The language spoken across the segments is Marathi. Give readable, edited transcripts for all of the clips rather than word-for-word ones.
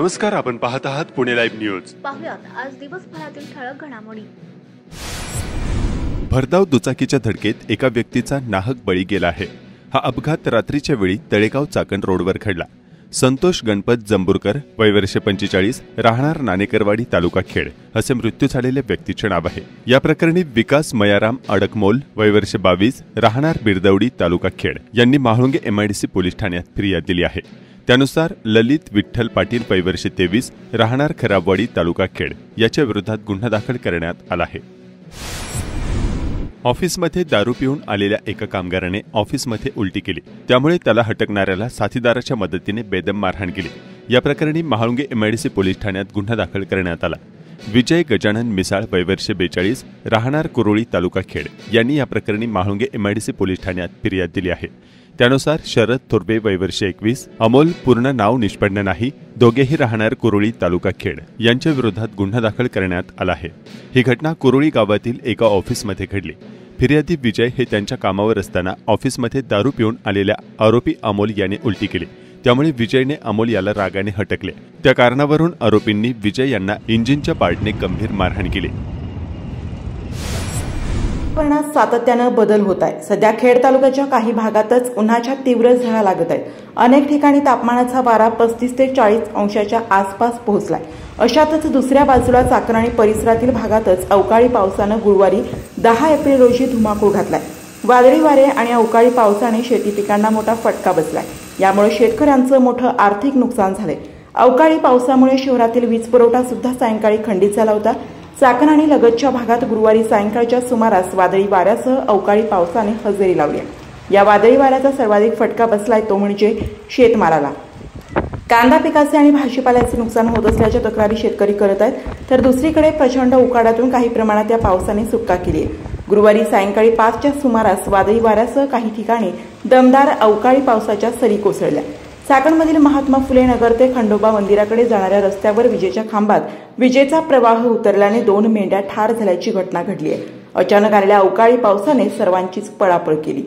नमस्कार, आपण पाहत आहात पुणे लाईव्ह न्यूज। पाहुयात आज दिवसभरातील ठळक घडामोडी। भरधाव दुचाकीच्या धडकेत एका व्यक्तीचा नाहक बळी गेला आहे। हा अपघात रात्रीच्या वेळी तळेगाव चाकण रोडवर घडला। संतोष गणपत जंबुरकर, वय वर्ष 45, राहणार नाणेकरवाडी, तालुका खेड, असे मृत्यू झालेल्या व्यक्तीचे नाव आहे। या प्रकरणी विकास मयाराम अडकमोल, वय वर्ष 22, राहणार बिरदवडी, तालुका खेड, यांनी म्हाळुंगे MIDC पोलीस ठाण्यात फिर्याद दिली आहे। त्यानुसार ललित विठ्ठल पाटील, वय वर्ष 23, राहणार खराबवाडी, तालुका खेड, याच्या विरोधात गुन्हा दाखल करण्यात आला आहे। ऑफिसमध्ये दारू पिऊन आलेल्या एका कामगाराने ऑफिसमध्ये उलटी केली, त्यामुळे त्याला हटकणाऱ्याला साथीदाराच्या मदतीने बेदम मारहाण केली। या प्रकरणी म्हाळुंगे MIDC पोलीस ठाण्यात गुन्हा दाखल करण्यात आला। विजय गजानन मिसाळ, वय वर्ष 42, राहणार कुरोळी, तालुका खेड, यांनी या प्रकरणी म्हाळुंगे MIDC पोलीस ठाण्यात फिर्याद दिली आहे। त्यानुसार शरद थोरबे, वय वर्ष 21, अमोल, पूर्ण नाव निष्पन्न नाही, दोघेही राहणार कुरोळी, तालुका खेड, यांच्या विरोधात गुन्हा दाखल करण्यात आला आहे। ही घटना कुरोळी गावातील एका ऑफिसमध्ये घडली। फिर्यादी विजय हे त्यांच्या कामावर असताना ऑफिसमध्ये दारू पिऊन आलेल्या आरोपी अमोल याने उलटी केली, त्यामुळे विजयने अमोल याला रागाने हटकले। त्या कारणावरून आरोपींनी विजय यांना इंजिनच्या पार्टने गंभीर मारहाण केली। वातावरणात सातत्यानं बदल होत आहे। सध्या खेड तालुक्याच्या काही भागातच उन्हाच्या तीव्र झळा लागत आहेत। अनेक ठिकाणी तापमानाचा पारा 35 ते 40 अंशाच्या आसपास पोहोचलाय। अशातच दुसऱ्या बाजूला चाकण आणि परिसरातील भागातच अवकाळी पावसानं गुरुवारी 10 एप्रिल रोजी धुमाकूळ घातलाय। वादळी वारे आणि अवकाळी पावसाने शेती पिकांना मोठा फटका बसलाय। यामुळे शेतकऱ्यांचं मोठं आर्थिक नुकसान झालंय। अवकाळी पावसामुळे शहरातील वीज पुरवठा सुद्धा सायंकाळी खंडित झाला होता। चाकण आणि लगतच्या भागात गुरुवारी सायंकाळच्या सुमारास वादळी वाऱ्यासह अवकाळी पावसाने हजेरी लावली। या वादळी वाऱ्याचा सर्वाधिक फटका बसलाय तो म्हणजे शेतमालाला। कांदा पिकाचे आणि भाजीपाल्याचे नुकसान होत असल्याच्या तक्रारी शेतकरी करत आहेत, तर दुसरीकडे प्रचंड उकाड्यातून काही प्रमाणात या पावसाने सुटका केली आहे। गुरुवारी सायंकाळी 5च्या सुमारास वादळी वाऱ्यासह काही ठिकाणी दमदार अवकाळी पावसाच्या सरी कोसळल्या। चाकणमधील महात्मा फुले नगर ते खंडोबा मंदिराकडे जाणाऱ्या रस्त्यावर विजेच्या खांबात विजेचा प्रवाह उतरल्याने 2 मेंढ्या ठार झाल्याची घटना घडली आहे। अचानक आलेल्या अवकाळी पावसाने सर्वांचीच पळापळ केली।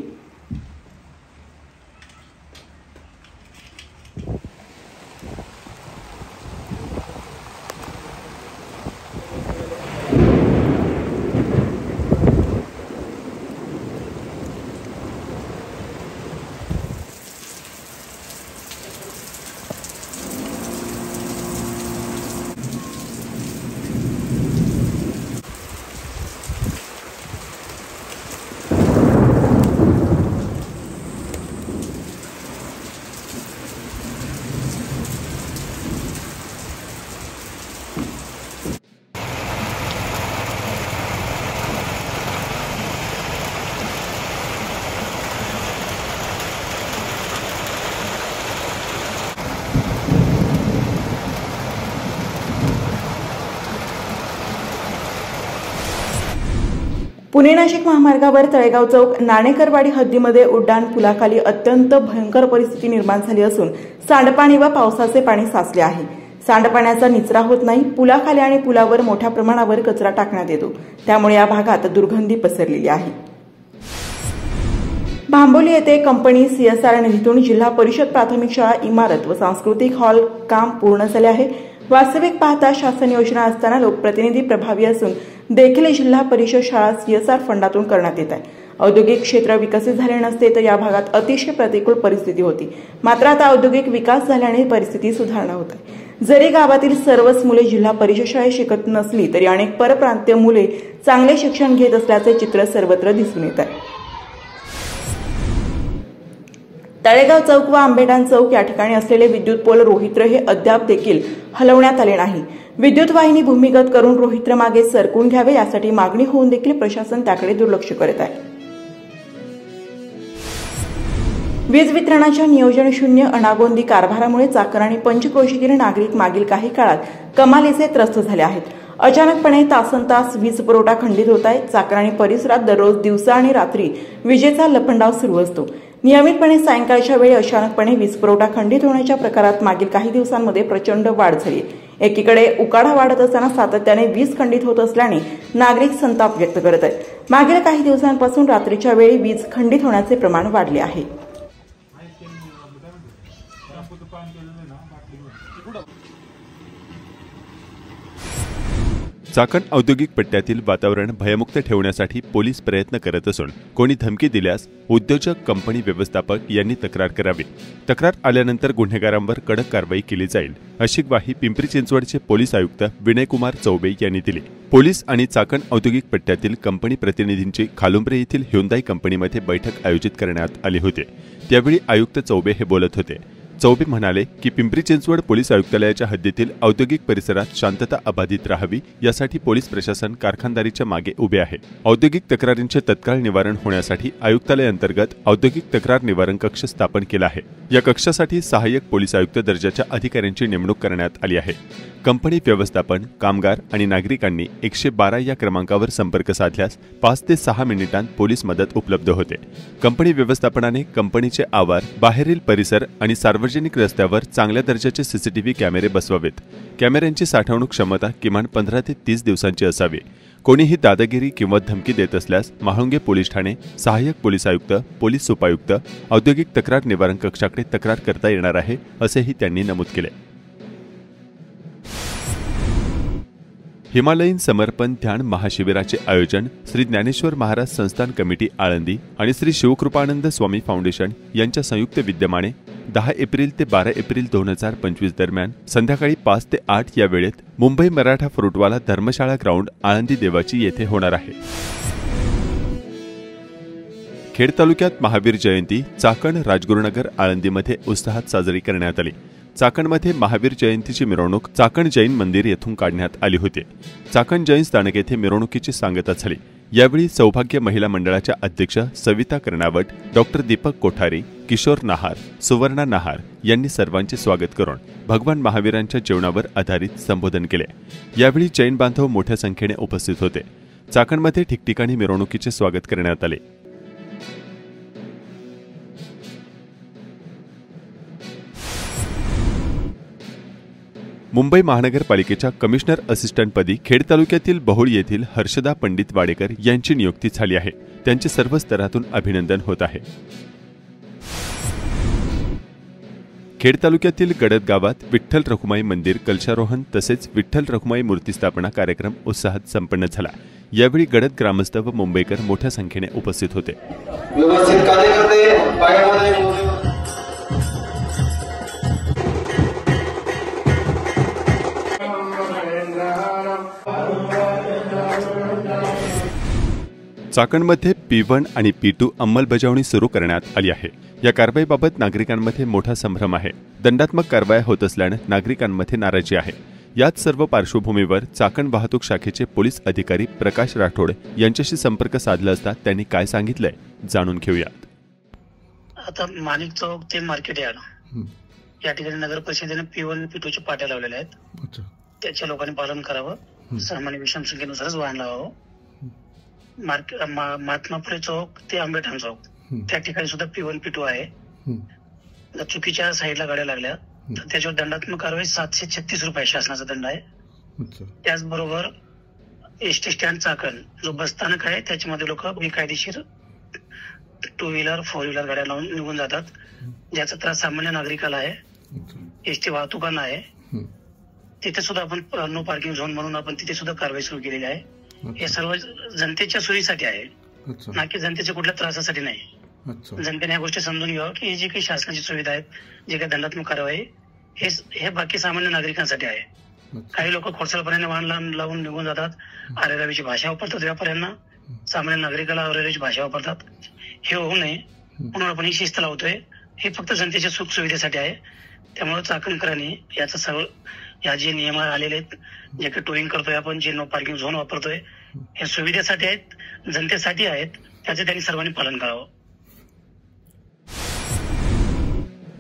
पुणे नाशिक महामार्गावर तळेगाव चौक नाणेकरवाडी हद्दीमध्ये उड्डाण पुलाखाली अत्यंत भयंकर परिस्थिती निर्माण झाली असून सांडपाणी व पावसाचे पाणी साचले आहे। सांडपाण्याचा निचरा होत नाही। पुलाखाली आणि पुलावर मोठ्या प्रमाणावर कचरा टाकण्यात येतो, त्यामुळे या भागात दुर्गंधी पसरलेली आहे। भांबोली येथे कंपनी CSR निधीतून जिल्हा परिषद प्राथमिक शाळा इमारत व सांस्कृतिक हॉल काम पूर्ण झाले आहे। वास्तविक पाहता शासन योजना असताना लोकप्रतिनिधी प्रभावी असून देखील जिल्हा परिषद शाळा CSR फंडातून करण्यात येत आहे। औद्योगिक क्षेत्र विकसित झाले नसते तर या भागात अतिशय प्रतिकूल परिस्थिती होती, मात्र आता औद्योगिक विकास झाल्याने परिस्थिती सुधारणा होत आहे। जरी गावातील सर्वच मुले जिल्हा परिषद शाळेत शिकत नसली तरी अनेक परप्रांतीय मुले चांगले शिक्षण घेत असल्याचे चित्र सर्वत्र दिसून येत आहे। तळेगाव चौक व आंबेडान चौक या ठिकाणी असलेले विद्युत पोल रोहित्र हे अद्याप देखील हलवण्यात आले नाही। विद्युत वाहिनी भूमिगत करून रोहित्र मागे सरकून घ्यावे यासाठी मागणी होऊन देखील प्रशासन त्याकडे दुर्लक्ष करत आहे। वीज वितरणाच्या नियोजन शून्य अनागोंदी कारभारामुळे चाकण आणि पंचक्रोशीतील नागरिक मागील काही काळात कमालीचे त्रस्त झाले आहेत। अचानकपणे तासनतास वीज पुरवठा खंडित होत आहे। चाकण आणि परिसरात दररोज दिवसा आणि रात्री विजेचा लपंडाव सुरू असतो। नियमितपणे सायंकाळच्या वेळी अचानकपणे वीज पुरवठा खंडित होण्याच्या प्रकारात मागील काही दिवसांमध्ये प्रचंड वाढ झाली आहे। एकीकडे उकाडा वाढत असताना सातत्याने वीज खंडित होत असल्याने नागरिक संताप व्यक्त करत आहेत। मागील काही दिवसांपासून रात्रीच्या वेळी वीज खंडित होण्याचे प्रमाण वाढले आहे। चाकण औद्योगिक पट्ट्यातील वातावरण भयमुक्त ठेवण्यासाठी पोलीस प्रयत्न करत असून कोणी धमकी दिल्यास उद्योजक, कंपनी व्यवस्थापक यांनी तक्रार करावी. तक्रार आल्यानंतर गुन्हेगारांवर कडक कारवाई केली जाईल, अशी ग्वाही पिंपरी चिंचवडचे पोलीस आयुक्त विनयकुमार चौबे यांनी दिली. पोलीस आणि चाकण औद्योगिक पट्ट्यातील कंपनी प्रतिनिधींची खालुंब्रे येथील ह्युंदाई कंपनीमध्ये बैठक आयोजित करण्यात आली होती. त्यावेळी आयुक्त चौबे हे बोलत होते. चौबे म्हणाले की पिंपरी चिंचवड पोलीस आयुक्तालयाच्या हद्दीतील औद्योगिक परिसरात शांतता अबाधित राहावी यासाठी पोलीस प्रशासन कारखानदारीच्या मागे उभे आहे. औद्योगिक तक्रारींचे तत्काळ निवारण होण्यासाठी आयुक्तालय अंतर्गत औद्योगिक तक्रार निवारण कक्ष स्थापन केला आहे. या कक्षासाठी सहाय्यक पोलीस आयुक्त दर्जाच्या अधिकाऱ्यांची नेमणूक करण्यात आली आहे. कंपनी व्यवस्थापन, कामगार आणि नागरिकांनी 112 या क्रमांकावर संपर्क साधल्यास 5 ते 6 मिनिटांत पोलीस मदत उपलब्ध होते. कंपनी व्यवस्थापनाने कंपनीचे आवार, बाहेरील परिसर आणि सार्वजनिक रस्त्यावर चांगल्या दर्जाचे सीसीटीव्ही कॅमेरे बसवावेत. कॅमेऱ्यांची साठवणूक क्षमता किमान 15 ते 30 दिवसांची असावी. कोणीही दादागिरी किंवा धमकी देत असल्यास म्हाळुंगे पोलीस ठाणे, सहाय्यक पोलीस आयुक्त, पोलीस उपायुक्त, औद्योगिक तक्रार निवारण कक्षाकडे तक्रार करता येणार आहे, असेही त्यांनी नमूद केले. हिमालयीन समर्पण ध्यान महाशिबिराचे आयोजन श्री ज्ञानेश्वर महाराज संस्थान कमिटी आळंदी आणि श्री शिवकृपानंद स्वामी फाउंडेशन यांच्या संयुक्त विद्यमाने 10 एप्रिल ते 12 एप्रिल 2025 दरम्यान संध्याकाळी 5 ते 8 या वेळेत मुंबई मराठा फ्रुटवाला धर्मशाळा ग्राउंड आळंदी देवाची येथे होणार आहे. खेड तालुक्यात महावीर जयंती चाकण, राजगुरुनगर, आळंदीमध्ये उत्साहात साजरी करण्यात आली. चाकणमध्ये महावीर जयंतीची मिरवणूक चाकण जैन मंदिर येथून काढण्यात आली होती. चाकण जैन स्थानक येथे मिरवणुकीची सांगता झाली. यावेळी सौभाग्य महिला मंडळाच्या अध्यक्ष सविता कर्नावट, डॉक्टर दीपक कोठारी, किशोर नाहार, सुवर्णा नाहार यांनी सर्वांचे स्वागत करून भगवान महावीरांच्या जीवनावर आधारित संबोधन केले. यावेळी जैन बांधव मोठ्या संख्येने उपस्थित होते. चाकणमध्ये ठिकठिकाणी मिरवणुकीचे स्वागत करण्यात आले. मुंबई महानगरपालिकेच्या कमिशनर असिस्टंटपदी खेड तालुक्यातील बहुळ येथील हर्षदा पंडित वाडेकर यांची नियुक्ती झाली आहे. त्यांचे सर्व स्तरातून अभिनंदन होत आहे. खेड तालुक्यातील गडद गावात विठ्ठल रखुमाई मंदिर कलशारोहण तसेच विठ्ठल रखुमाई मूर्ती स्थापना कार्यक्रम उत्साहात संपन्न झाला. यावेळी गडद ग्रामस्थ व मुंबईकर मोठ्या संख्येने उपस्थित होते. चाकणमध्ये P1 आणि P2 अंमलबजावणी सुरू करण्यात आली आहे. या कारवाईबाबत नागरिकांमध्ये मोठा संभ्रम आहे. दंडात्मक कारवाया होत असल्याने नागरिकांमध्ये नाराजी आहे. याच सर्व पार्श्वभूमीवर चाकण वाहतूक शाखेचे पोलीस अधिकारी प्रकाश राठोड यांच्याशी संपर्क साधला असता त्यांनी काय सांगितलंय जाणून घेऊयात. आता माणिक चौक ते मार्केट यार्ड या ठिकाणी नगर परिषदेने P1 P2 च्या पाट्या लावलेल्या आहेत. त्याच्या लोकांनी पालन करावं. सामान्य विषम संख्येनुसारच वाहन लावावं. महात्मापुरे चौक ते आंबेठाण चौक त्या ठिकाणी सुद्धा P1 P2 आहे. चुकीच्या साईडला गाड्या लागल्या तर त्याच्यावर दंडात्मक कारवाई 736 रुपये शासनाचा दंड आहे. त्याचबरोबर एसटी स्टँड चाकण जो बस स्थानक आहे त्याच्यामध्ये लोक बेकायदेशीर 2 व्हीलर 4 व्हीलर गाड्या लावून निघून जातात, ज्याचा त्रास सामान्य नागरिकाला आहे, एसटी वाहतुकांना आहे. तिथे सुद्धा आपण नो पार्किंग झोन म्हणून आपण तिथे सुद्धा कारवाई सुरू केलेली आहे. हे सर्व जनतेच्या सोयीसाठी आहे, ना की जनतेच्या कुठल्या त्रासासाठी नाही. जनतेने या गोष्टी समजून घ्यावं की ही जी काही शासनाची सुविधा आहेत, जे काही दंडात्मक कारवाई हे बाकी सामान्य नागरिकांसाठी आहे. काही लोक खोडसाळपणाने वाहन लावून निघून जातात, अरेरावीची भाषा वापरतात, व्यापाऱ्यांना सामान्य नागरिकाला अरेरावीची भाषा वापरतात. हे होऊ नये म्हणून आपण ही शिस्त लावतोय. हे फक्त जनतेच्या सुख सुविधेसाठी आहे. त्यामुळे चाकणकरांनी याचं सर्व या जे नियम आलेले आहेत, जे काही टोईंग करतोय आपण, जे नो पार्किंग झोन वापरतोय, हे सुविधेसाठी आहेत, जनतेसाठी आहेत, त्याचे त्यांनी सर्वांनी पालन करावं.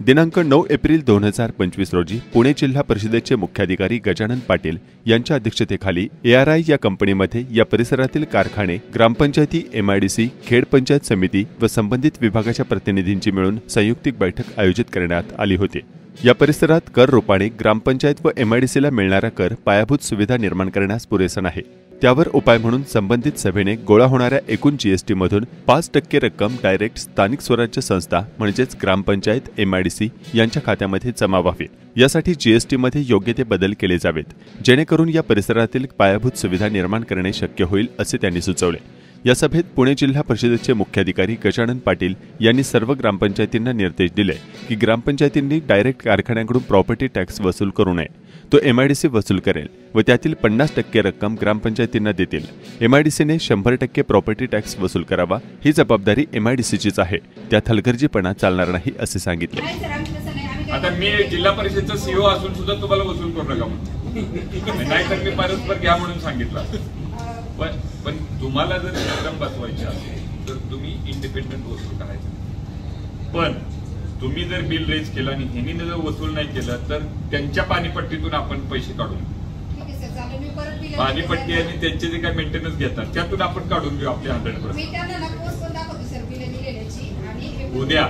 दिनांक 9 एप्रिल 2025 रोजी पुणे जिल्हा परिषदेचे मुख्याधिकारी गजानन पाटील यांच्या अध्यक्षतेखाली ARI या कंपनीमध्ये या परिसरातील कारखाने, ग्रामपंचायती, MIDC, खेड पंचायत समिती व संबंधित विभागाच्या प्रतिनिधींची मिळून संयुक्तिक बैठक आयोजित करण्यात आली होती. या परिसरात कर रूपाने ग्रामपंचायत व MIDCला मिळणारा कर पायाभूत सुविधा निर्माण करण्यास पुरेसा नाही. त्यावर उपाय म्हणून संबंधित सभेने गोळा होणाऱ्या एकूण जीएसटीमधून 5% रक्कम डायरेक्ट स्थानिक स्वराज्य संस्था म्हणजेच ग्रामपंचायत MIDC यांच्या खात्यामध्ये जमा व्हावी। यासाठी जीएसटीमध्ये योग्य ते बदल केले जावेत, जेणेकरून या परिसरातील पायाभूत सुविधा निर्माण करणे शक्य होईल असे त्यांनी सुचवले। या सभेत पुणे जिल्हा परिषदेचे मुख्याधिकारी गजानन पाटील यांनी सर्व ग्रामपंचायतींना निर्देश दिले की ग्रामपंचायतींनी डायरेक्ट कारखान्यांकडून प्रॉपर्टी टॅक्स वसूल करू नये, तो MIDC वसूल करेल व त्यातील 50% रक्कम ग्रामपंचायतींना देतील। MIDCने 100% प्रॉपर्टी टॅक्स वसूल करावा, ही जबाबदारी MIDCचीच आहे, त्यात हलगर्जीपणा चालणार नाही असे सांगितले। आता मी जिल्हा परिषदेचा CEO असून सुद्धा तुम्हाला वसूल करू नका म्हणून, नाहीतर मी परस्पर घ्या म्हणून सांगितलं। पण तुम्हाला जर सिस्टम बसवायची असेल तर तुम्ही इंडिपेंडंट वसूल करायचं। पण तुम्ही जर बिल रेज केलं आणि ह्यांनी जर वसूल नाही केलं तर त्यांच्या पाणीपट्टीतून आपण पैसे काढून, पाणीपट्टी आणि त्यांचे जे काही मेंटेनन्स घेतात त्यातून आपण काढून घेऊ आपले 100%। उद्या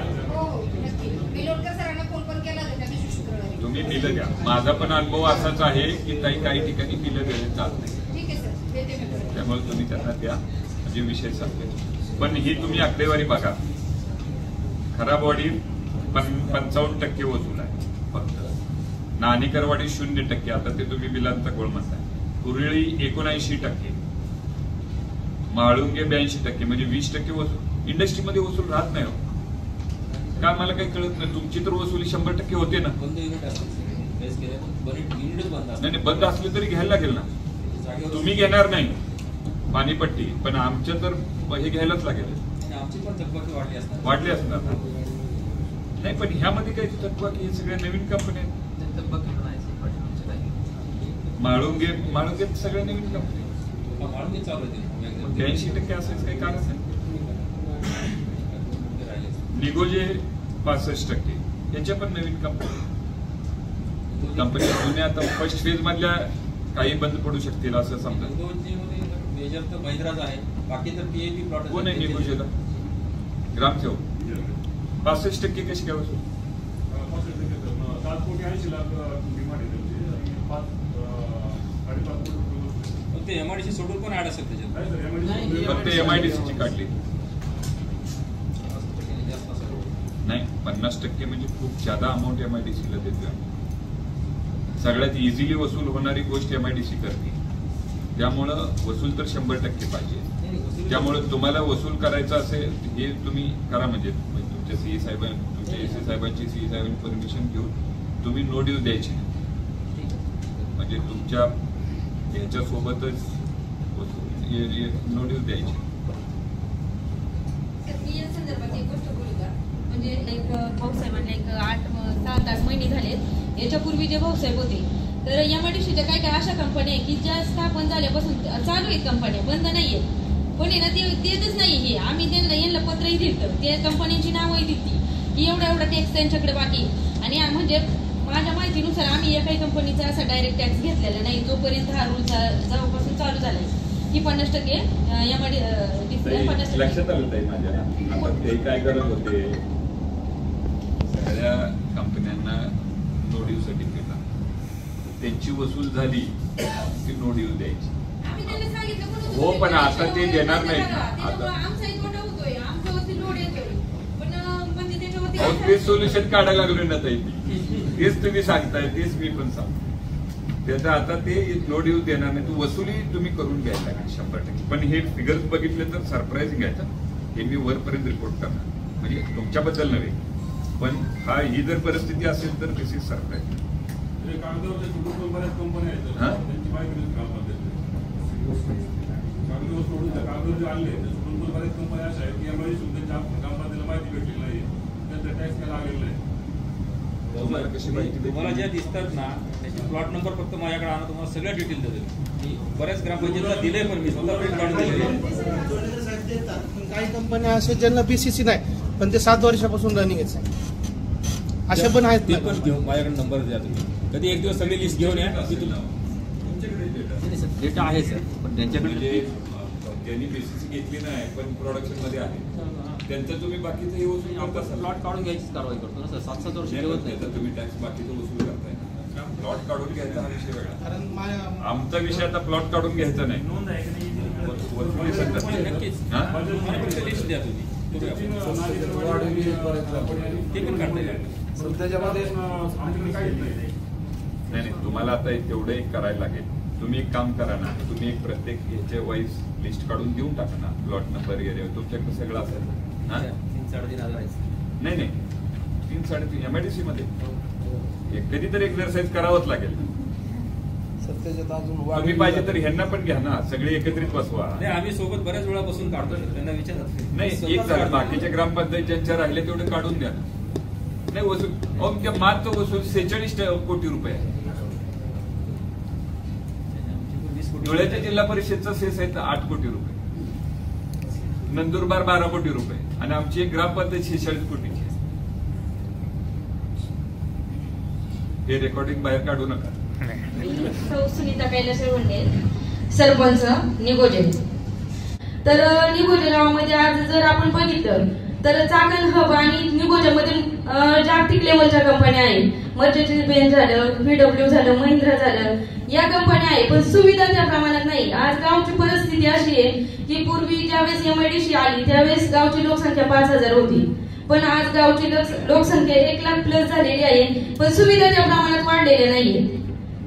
तुम्ही बिल द्या। माझा पण अनुभव असाच आहे की काही ठिकाणी बिल वेळेत जात नाही, त्यामुळे तुम्ही त्यांना द्या, म्हणजे विषय सांगते। पण ही तुम्ही आकडेवारी बघा, खराबवाडी 55% वसूल आहे फक्त, नाणेकरवाडी 0%, आता ते तुम्ही बिलांचा गोळ म्हणताय। कुरळी 79%, म्हाळुंगे 82%, म्हणजे 20% वसूल इंडस्ट्रीमध्ये वसूल राहत नाही। का मला काही कळत नाही, तुमची तर वसुली 100% होते ना। नाही बंद असले तरी घ्यायला लागेल ना, तुम्ही घेणार नाही पाणीपट्टी, पण आमच्या तर हे घ्यायलाच लागेल, वाढली असणार नाही। पण ह्यामध्ये काही थकबाकी, हे सगळ्या नवीन कंपन्या आहेत, म्हाळुंगे सगळ्या नवीन कंपन्या, 82% असायचं काही कारण नाही। निगोजे 65%, याच्या पण नवीन कंपनी जुन्या, आता फर्स्ट फेज मधल्या काही बंद पडू शकतील असं समजा। कोण आहे निगोजेला? ग्रामसेवक 65% कशी काय वसूल? MIDC सोडून पण ऍड असेल त्याच्यात, फक्त MIDCची काढली नाही। 50% म्हणजे खूप ज्यादा अमाऊंट MIDCला देतोय। सगळ्यात इझिली वसूल होणारी गोष्ट MIDC करते, त्यामुळं वसूल तर 100% पाहिजे। त्यामुळे तुम्हाला वसूल करायचं असेल हे तुम्ही करा, म्हणजे तुमच्या CE साहेबांनी, तुमच्या AC साहेबांची, CE साहेबांनी परमिशन घेऊन तुम्ही नो ड्यू द्यायची, म्हणजे तुमच्या ह्याच्यासोबतच नो ड्यू द्यायची। म्हणजे एक भाऊसाहेबांना एक 7-8 महिने झालेत, याच्यापूर्वी जे भाऊसाहेब होते तर MIDCच्या काय अशा कंपन्या आहे की ज्या स्थापन झाल्यापासून चालू आहेत, कंपन्या बंद नाहीये, पण आहे ना ते देतच नाही। हे आम्ही यांना पत्रही दिलं, त्या कंपन्यांची नावही दिली की एवढा टॅक्स त्यांच्याकडे बाकी, आणि म्हणजे माझ्या माहितीनुसार आम्ही एकाही कंपनीचा असा डायरेक्ट टॅक्स घेतलेला नाही जोपर्यंत हा रूल जेव्हापासून चालू झालाय की 50% लक्षात आलं ताई माझ्या। आता ते काय करत होते, सगळ्या कंपन्यांना नो ड्यू सर्टिफिकेट, त्यांची वसूल झाली की नो ड्यू द्यायची। हो, पण आता ते देणार नाही ते सोल्युशन काढायला लागलो ना ताई, तेच तुम्ही सांगताय, तेच मी पण सांगतो। त्याचं आता ते नो ड्यू देणार नाही, तू वसुली तुम्ही करून घ्यायला लागेल 100%। पण हे फिगर्स बघितले तर सरप्राइजिंग आहे, हे मी वरपर्यंत रिपोर्ट करणार, म्हणजे तुमच्याबद्दल नव्हे, पण ही जर परिस्थिती असेल तर दिस इज सरप्राइजिंग। बऱ्याच कंपन्या आहेत त्यांची माहिती बऱ्याच कंपन्या अशा आहेत की त्यांच्या ग्रामपंचायतीला माहिती भेटली नाही, त्यांचा टॅक्स काय लागलेला नाही। तुम्हाला ज्या दिसतात ना त्याचे प्लॉट नंबर फक्त माझ्याकडे आणा, तुम्हाला सगळ्या डिटेल देतो। बऱ्याच ग्रामपंचायतीला दिले, पण मी स्वतः प्रिंट काढून दिलेले। काही कंपन्या असे ज्यांना BCC नाही पण ते 7 वर्षापासून रनिंग आहेत, अशा पण आहेत। ते पण घेऊन माझ्याकडे नंबर द्या तुम्ही, कधी एक दिवस सगळी लिस्ट घेऊन या। डेटा आहे सर, पण त्यांच्याकडे ज्यांनी BCC घेतली नाही पण प्रोडक्शन मध्ये आहे त्यांचं तुम्ही बाकीचं हे वसूल करता, प्लॉट काढून घ्यायची कारवाई करतो ना सर। 7-7 वर्ष ठेवत नाही तर तुम्ही टॅक्स बाकीचं वसूल करताय। प्लॉट काढून घ्यायचा हा विषय वेगळा. कारण आमचा विषय आता प्लॉट काढून घ्यायचा नाही. नक्कीच लिस्ट द्या तुम्ही ते पण काढता येईल. नाही, तुम्हाला आता तेवढं एक करायला लागेल. तुम्ही एक काम करा ना, तुम्ही एक प्रत्येक ह्याचे वाईज लिस्ट काढून देऊन टाका ना. प्लॉट नंबर वगैरे तुमच्याकडे सगळं असेल ना. 3-3.5 नाही 3-3.5 MIDC मध्ये कधीतरी एक्सरसाइज करावंच लागेल. तुम्ही पाहिजे तर ह्यांना पण घ्या ना, सगळे एकत्रित बसवा. नाही, आम्ही सोबत बऱ्याच वेळा बसून काढतो, त्यांना विचारत नाही. एक झालं, बाकीच्या ग्रामपंचायत ज्यांच्या राहिले तेवढे काढून द्या. नाही वसूल मात्र वसूल 46 कोटी रुपये आहे. धुळ्याच्या जिल्हा परिषदचा सेस आहे 8 कोटी रुपये, नंदुरबार 12 कोटी रुपये आणि आमची एक ग्रामपंचायत 46 कोटीची. हे रेकॉर्डिंग बाहेर काढू नका. सुनीता कैलास सरपंच निगोजे. तर निगोजे गावामध्ये आज जर आपण बघितलं तर चाकण हब आणि निगोजामध्ये जागतिक लेवलच्या कंपन्या आहेत. मर्चंट्स बेंच झालं, VW झालं, महिंद्रा झालं, या कंपन्या आहेत. पण सुविधा त्या प्रमाणात नाही. आज गावची परिस्थिती अशी आहे की पूर्वी ज्यावेळेस MIDC आली त्यावेळेस गावची लोकसंख्या 5,000 होती, पण आज गावची लोकसंख्या 1 लाख प्लस झालेली आहे, पण सुविधा त्या प्रमाणात वाढलेल्या नाहीये.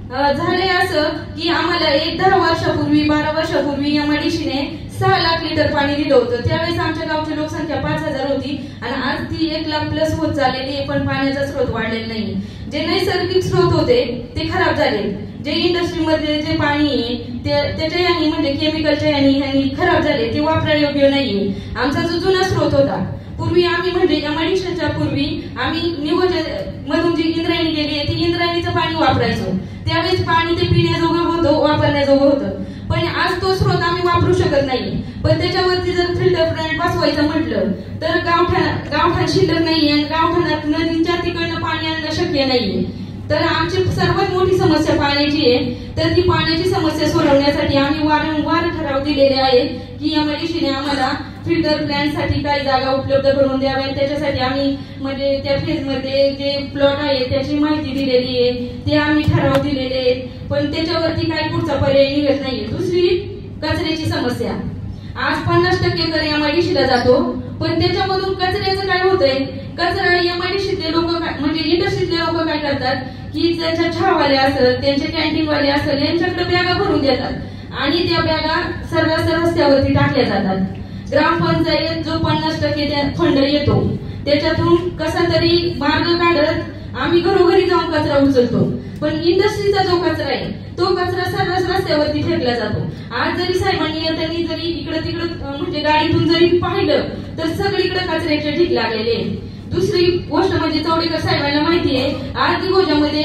झाले असं की आम्हाला 10 वर्षापूर्वी 12 वर्षापूर्वी MIDCने 6 लाख लिटर पाणी दिलं होतं. त्यावेळेस आमच्या गावची लोकसंख्या 5,000 होती आणि आज ती 1 लाख प्लस होत चाललेली आहे, पण पाण्याचा स्रोत वाढलेला नाही. जे नैसर्गिक स्रोत होते ते खराब झाले. जे इंडस्ट्रीमध्ये जे पाणी आहे त्याच्या यानी म्हणजे केमिकलच्या यानी खराब झाले, ते वापरायोग्य नाहीये. आमचा जो जुना स्रोत होता पूर्वी आम्ही म्हणजे MIDCच्या पूर्वी आम्ही निगोजा मधून जी इंद्रायणी गेली आहे ती इंद्रायणीचं पाणी वापरायचो. त्यावेळेस पाणी ते पिण्याजोगं होतं, वापरण्याजोगं होतं. पण आज तो स्रोत आम्ही वापरू शकत नाही. पण त्याच्यावरती जर फिल्टर प्लांट बसवायचं म्हटलं तर गावठाण शिल्लक नाहीये आणि गावठाणात नदीच्या तिकडनं पाणी आणणं शक्य नाहीये. तर आमची सर्वात मोठी समस्या पाण्याची आहे. तर ती पाण्याची समस्या सोडवण्यासाठी आम्ही वारंवार ठराव दिलेले आहेत की MIDCने आम्हाला फिल्टर प्लांट साठी काही जागा उपलब्ध करून द्याव्या. त्याच्यासाठी आम्ही म्हणजे त्या फेजमध्ये जे प्लॉट आहे त्याची माहिती दिलेली आहे, ते आम्ही ठराव दिलेले आहेत. पण त्याच्यावरती काही पुढचा पर्याय निघत नाहीये. दुसरी कचऱ्याची समस्या. आज 50% तर MIDCला जातो, पण त्याच्यामधून कचऱ्याचं काय होतंय? कचरा MIDCतले लोक म्हणजे इंडस्ट्रीतले लोक काय करतात की त्याच्या चहावाले असेल, त्यांचे कॅन्टीनवाले असेल, यांच्याकडे बॅगा भरून देतात आणि त्या बॅगा सर्रास रस्त्यावरती टाकल्या जातात. ग्रामपंचायत जो 50% फंड येतो त्याच्यातून कसा तरी मार्ग काढत आम्ही घरोघरी जाऊन कचरा उचलतो. पण इंडस्ट्रीचा जो कचरा आहे तो कचरा सर्रास रस्त्यावरती फेकला जातो. आज जरी साहेबांनी येताना जरी इकडे तिकडे म्हणजे गाडीतून जरी पाहिलं तर सगळीकडे कचऱ्याचे ढीग लागलेले. दुसरी गोष्ट म्हणजे चौडेकर साहेबांना माहिती आहे आज निगोजामध्ये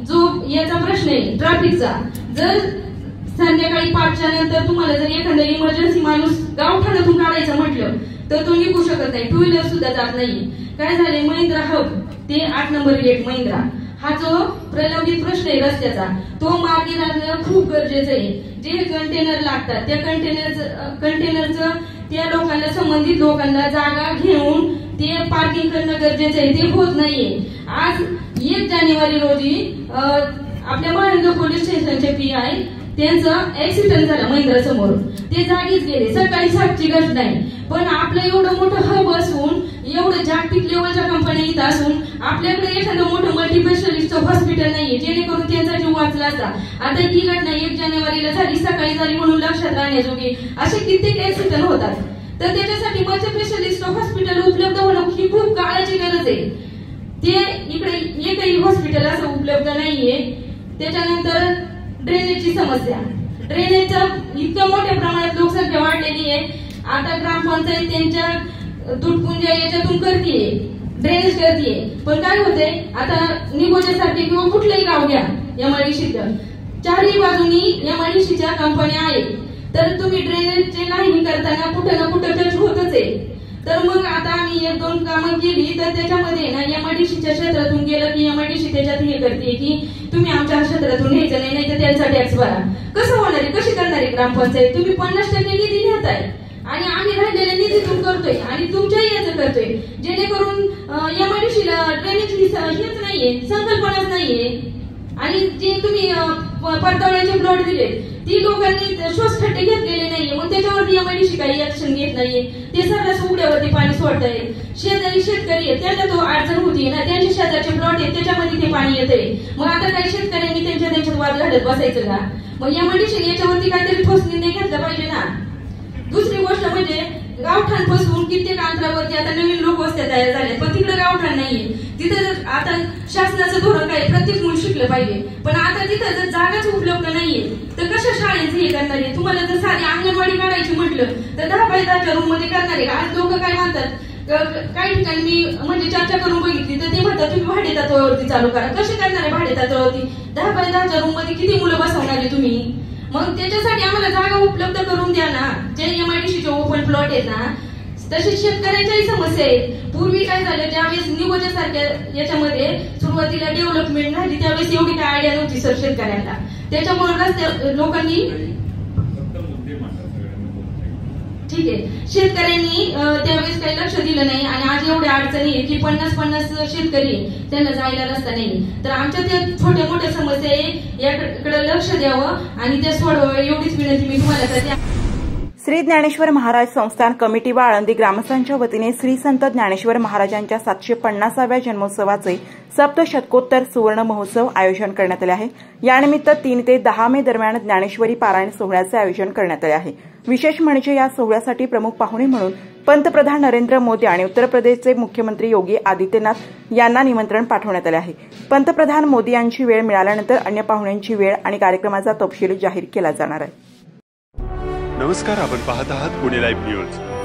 जो याचा प्रश्न आहे ट्रॅफिकचा, जर संध्याकाळी 5च्या नंतर तुम्हाला जर एखादा इमर्जन्सी माणूस गावठाणातून काढायचं म्हटलं तर तो निघू शकत नाही, 2 व्हीलर सुद्धा जात नाही. काय झाले, महिंद्रा हब ते 8 नंबर गेट महिंद्रा हा जो प्रलंबित प्रश्न आहे रस्त्याचा तो मार्गी लागणं खूप गरजेचं आहे. जे कंटेनर लागतात त्या कंटेनरचं त्या लोकांना संबंधित लोकांना जागा घेऊन ते पार्किंग करणं गरजेचं आहे, ते होत नाहीये. आज 1 जानेवारी रोजी आपल्या महानगर पोलीस स्टेशनचे PI त्यांचं ऍक्सिडेंट झाला महिंद्रा समोर, ते जागीच गेले. सकाळी 7ची घटना आहे. पण आपलं एवढं मोठं हब असून एवढं जागतिक लेवलच्या कंपन्या इथं असून आपल्याकडे एखादं मोठं मल्टीस्पेशालिस्ट हॉस्पिटल नाहीये जेणेकरून त्यांचा जीव वाचला असता. आता ही घटना 1 जानेवारीला झाली, सकाळी झाली म्हणून लक्षात राहण्याजोगी असे कित्येक ऍक्सिडेंट होतात. तर त्याच्यासाठी मल्टीस्पेशालिस्ट हॉस्पिटल उपलब्ध होणं ही खूप काळाची गरज आहे. ते इकडे एकही हॉस्पिटल असं उपलब्ध नाहीये. त्याच्यानंतर ड्रेनेजची समस्या. ड्रेनेजच्या इतक्या मोठ्या प्रमाणात लोकसंख्या वाढलेली आहे. आता ग्रामपंचायत त्यांच्या तुटपुंज्या याच्यातून करतीये, ड्रेनेज करतीये. पण काय होतंय आता निगोजासारखे किंवा कुठलंही गाव घ्या MIDCचं, 4ही बाजूनी MIDCच्या कंपन्या आहेत. तर तुम्ही ड्रेनेजचे लाईनिंग करताना कुठं ना कुठं टच होतच आहे. तर मग आता आम्ही 1-2 कामं केली तर त्याच्यामध्ये ना MIDCच्या क्षेत्रातून गेलं की MIDC त्याच्यात हे करते की तुम्ही आमच्या क्षेत्रातून घ्यायचं नाही तर त्यांचा टॅक्स भरा. कसं होणार आहे, कशी करणार आहे ग्रामपंचायत? तुम्ही 50% निधी घेताय आणि आम्ही राहिलेल्या निधीतून करतोय आणि तुमच्याही याचं करतोय, जेणेकरून MIDCला ड्रेनेज हेच नाहीये, संकल्पनाच नाहीये. आणि जे तुम्ही परतावण्याचे प्लॉट दिले ती लोकांनी श्वास खड्डे घेतलेले नाहीये, मग त्याच्यावरती एमआयडीसी काही ऍक्शन घेत नाहीये. ते सर्रास उघड्यावरती पाणी सोडताय. शेतकरी आहे त्याला तो अडचण होती ना, त्यांच्या शेजारचे प्लॉट आहेत त्याच्यामध्ये ते पाणी येतंय. मग आता काही शेतकऱ्यांनी त्यांच्यात वाद घालत बसायचं का? मग एमआयडीसी याच्यावरती काहीतरी ठोस निर्णय घेतला पाहिजे ना. दुसरी गोष्ट म्हणजे गावठाण फसवून कित्येक अंतरावरती आता नवीन लोक वस्त्या तयार झाले, पण तिकडे गावठाण नाहीये. तिथं आता शासनाचं धोरण काय, प्रत्येक मुलं शिकलं पाहिजे, पण आता तिथं जर जागाच उपलब्ध नाहीये तर कशा शाळेचं हे करणार आहे? तुम्हाला जर साधी अंगणवाडी काढायची म्हटलं तर 10x10च्या रूम मध्ये करणार आहे का? आज लोक काय म्हणतात, काही ठिकाणी मी म्हणजे चर्चा करून बघितली तर ते म्हणतात तुम्ही भाडे तत्वावरती चालू करा. कसे करणार आहे भाडे तत्वावरती? 10x10च्या रूम मध्ये किती मुलं बसवणार आहे तुम्ही? मग त्याच्यासाठी आम्हाला जागा उपलब्ध करून द्या ना. जे एमआयडीसीचे ओपन प्लॉट आहेत ना, तसेच शेतकऱ्यांच्याही समस्या आहेत. पूर्वी काय झालं, ज्यावेळेस नियोजनासारख्या याच्यामध्ये सुरुवातीला डेव्हलपमेंट झाली त्यावेळेस एवढी काय आयडिया नव्हती सर शेतकऱ्यांना. त्याच्यामुळे रस्ते लोकांनी ठीक आहे शेतकऱ्यांनी त्यावेळेस काही लक्ष दिलं नाही आणि आज एवढ्या अडचणी आहे की 50 शेतकरी त्यांना जायला रस्ता नाही. तर आमच्या त्या छोट्या मोठ्या समस्या आहे, याकडे लक्ष द्यावं आणि त्या सोडवावं एवढीच विनंती मी तुम्हाला करते. श्री ज्ञानेश्वर महाराज संस्थान कमिटी व आळंदी ग्रामस्थांच्या वतीने श्री संत ज्ञानेश्वर महाराजांच्या 750व्या जन्मोत्सवाचे सप्तशतकोत्तर सुवर्ण महोत्सव आयोजन करण्यात आले आहे. यानिमित्त 3 ते 10 मे दरम्यान ज्ञानेश्वरी पारायण सोहळ्याचे आयोजन करण्यात आले आहे. विशेष म्हणजे या सोहळ्यासाठी प्रमुख पाहुणे म्हणून पंतप्रधान नरेंद्र मोदी आणि उत्तर प्रदेशचे मुख्यमंत्री योगी आदित्यनाथ यांना निमंत्रण पाठवण्यात आले आहे. पंतप्रधान मोदी यांची वेळ मिळाल्यानंतर अन्य पाहुण्यांची वेळ आणि कार्यक्रमाचा तपशील जाहीर केला जाणार आहे. नमस्कार, आपण पाहत आहात पुणे लाईव्ह न्यूज.